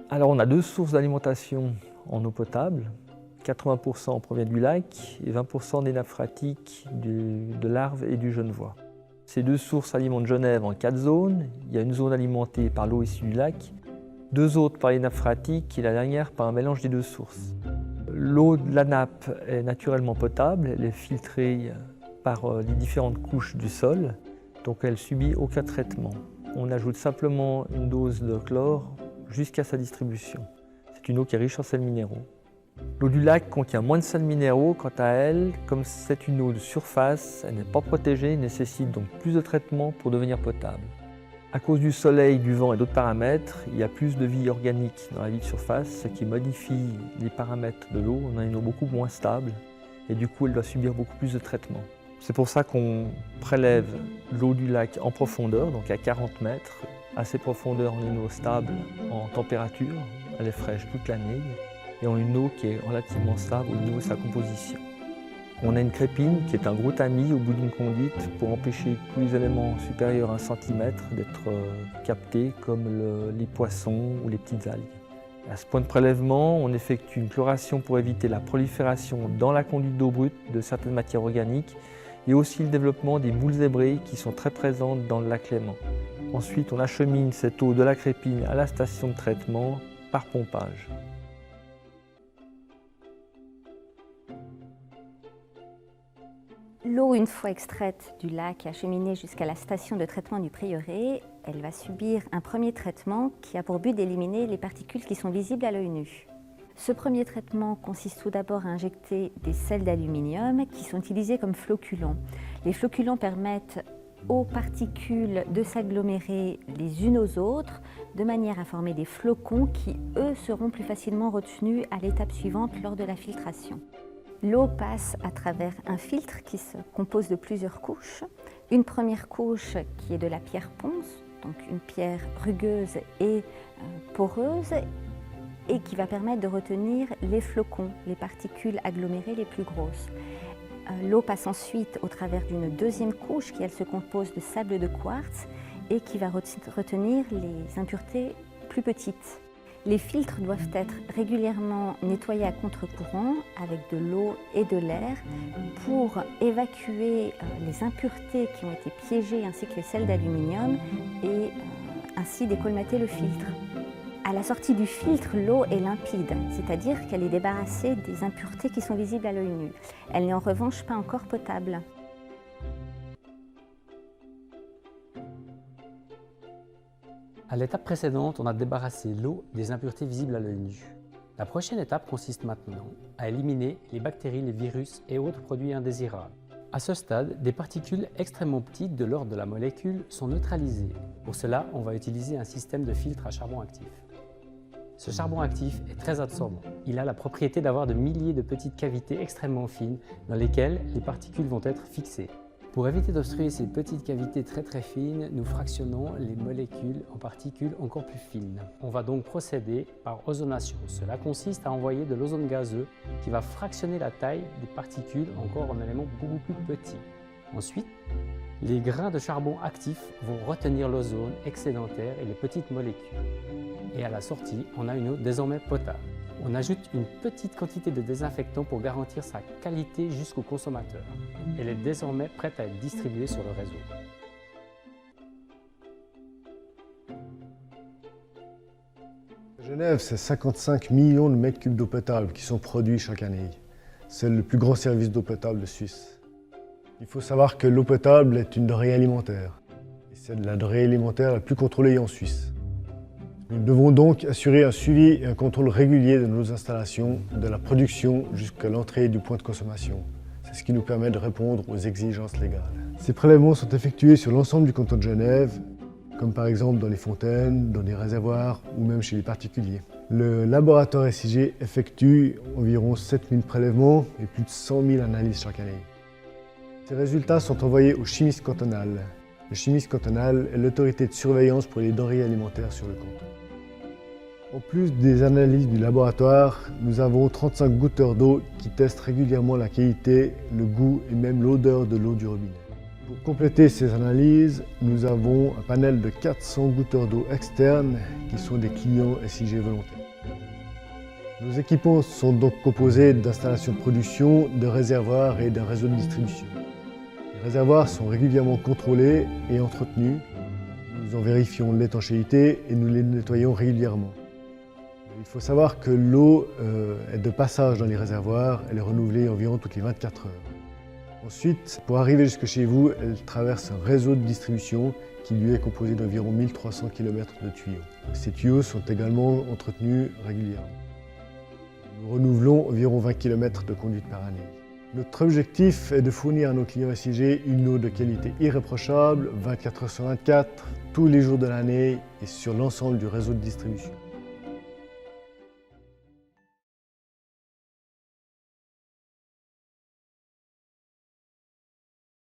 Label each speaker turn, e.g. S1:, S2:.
S1: Alors on a deux sources d'alimentation en eau potable. 80% provient du lac et 20% des nappes phréatiques de l'Arve et du Genevois. Ces deux sources alimentent Genève en 4 zones. Il y a une zone alimentée par l'eau issue du lac, 2 autres par les nappes phréatiques et la dernière par un mélange des deux sources. L'eau de la nappe est naturellement potable, elle est filtrée par les différentes couches du sol, donc elle subit aucun traitement. On ajoute simplement une dose de chlore jusqu'à sa distribution. C'est une eau qui est riche en sels minéraux. L'eau du lac contient moins de sels minéraux, quant à elle, comme c'est une eau de surface, elle n'est pas protégée et nécessite donc plus de traitement pour devenir potable. À cause du soleil, du vent et d'autres paramètres, il y a plus de vie organique dans la vie de surface, ce qui modifie les paramètres de l'eau. On a une eau beaucoup moins stable et du coup elle doit subir beaucoup plus de traitement. C'est pour ça qu'on prélève l'eau du lac en profondeur, donc à 40 mètres. À ces profondeurs, on a une eau stable en température, elle est fraîche toute l'année. Et ont une eau qui est relativement stable au niveau de sa composition. On a une crépine qui est un gros tamis au bout d'une conduite pour empêcher tous les éléments supérieurs à 1 cm d'être captés comme les poissons ou les petites algues. À ce point de prélèvement, on effectue une chloration pour éviter la prolifération dans la conduite d'eau brute de certaines matières organiques et aussi le développement des moules zébrées qui sont très présentes dans le lac Léman. Ensuite, on achemine cette eau de la crépine à la station de traitement par pompage.
S2: L'eau, une fois extraite du lac et acheminée jusqu'à la station de traitement du prieuré, elle va subir un premier traitement qui a pour but d'éliminer les particules qui sont visibles à l'œil nu. Ce premier traitement consiste tout d'abord à injecter des sels d'aluminium qui sont utilisés comme floculants. Les floculants permettent aux particules de s'agglomérer les unes aux autres de manière à former des flocons qui, eux, seront plus facilement retenus à l'étape suivante lors de la filtration. L'eau passe à travers un filtre qui se compose de plusieurs couches. Une première couche qui est de la pierre ponce, donc une pierre rugueuse et poreuse, et qui va permettre de retenir les flocons, les particules agglomérées les plus grosses. L'eau passe ensuite au travers d'une deuxième couche qui, elle, se compose de sable de quartz et qui va retenir les impuretés plus petites. Les filtres doivent être régulièrement nettoyés à contre-courant avec de l'eau et de l'air pour évacuer les impuretés qui ont été piégées ainsi que les sels d'aluminium et ainsi décolmater le filtre. À la sortie du filtre, l'eau est limpide, c'est-à-dire qu'elle est débarrassée des impuretés qui sont visibles à l'œil nu. Elle n'est en revanche pas encore potable.
S3: À l'étape précédente, on a débarrassé l'eau des impuretés visibles à l'œil nu. La prochaine étape consiste maintenant à éliminer les bactéries, les virus et autres produits indésirables. À ce stade, des particules extrêmement petites de l'ordre de la molécule sont neutralisées. Pour cela, on va utiliser un système de filtre à charbon actif. Ce charbon actif est très absorbant. Il a la propriété d'avoir de milliers de petites cavités extrêmement fines dans lesquelles les particules vont être fixées. Pour éviter d'obstruer ces petites cavités très fines, nous fractionnons les molécules en particules encore plus fines. On va donc procéder par ozonation. Cela consiste à envoyer de l'ozone gazeux qui va fractionner la taille des particules encore en éléments beaucoup plus petits. Ensuite, les grains de charbon actif vont retenir l'ozone excédentaire et les petites molécules. Et à la sortie, on a une eau désormais potable. On ajoute une petite quantité de désinfectant pour garantir sa qualité jusqu'au consommateur. Elle est désormais prête à être distribuée sur le réseau.
S4: Genève, c'est 55 millions de mètres cubes d'eau potable qui sont produits chaque année. C'est le plus grand service d'eau potable de Suisse. Il faut savoir que l'eau potable est une denrée alimentaire. Et c'est la denrée alimentaire la plus contrôlée en Suisse. Nous devons donc assurer un suivi et un contrôle régulier de nos installations, de la production jusqu'à l'entrée du point de consommation. C'est ce qui nous permet de répondre aux exigences légales. Ces prélèvements sont effectués sur l'ensemble du canton de Genève, comme par exemple dans les fontaines, dans les réservoirs ou même chez les particuliers. Le laboratoire SIG effectue environ 7000 prélèvements et plus de 100 000 analyses chaque année. Ces résultats sont envoyés au chimiste cantonal. Le chimiste cantonal est l'autorité de surveillance pour les denrées alimentaires sur le canton. En plus des analyses du laboratoire, nous avons 35 goûteurs d'eau qui testent régulièrement la qualité, le goût et même l'odeur de l'eau du robinet. Pour compléter ces analyses, nous avons un panel de 400 goûteurs d'eau externes qui sont des clients SIG volontaires. Nos équipements sont donc composés d'installations de production, de réservoirs et d'un réseau de distribution. Les réservoirs sont régulièrement contrôlés et entretenus. Nous en vérifions l'étanchéité et nous les nettoyons régulièrement. Il faut savoir que l'eau est de passage dans les réservoirs, elle est renouvelée environ toutes les 24 heures. Ensuite, pour arriver jusque chez vous, elle traverse un réseau de distribution qui lui est composé d'environ 1300 km de tuyaux. Ces tuyaux sont également entretenus régulièrement. Nous renouvelons environ 20 km de conduite par année. Notre objectif est de fournir à nos clients SIG une eau de qualité irréprochable, 24 heures sur 24, tous les jours de l'année et sur l'ensemble du réseau de distribution.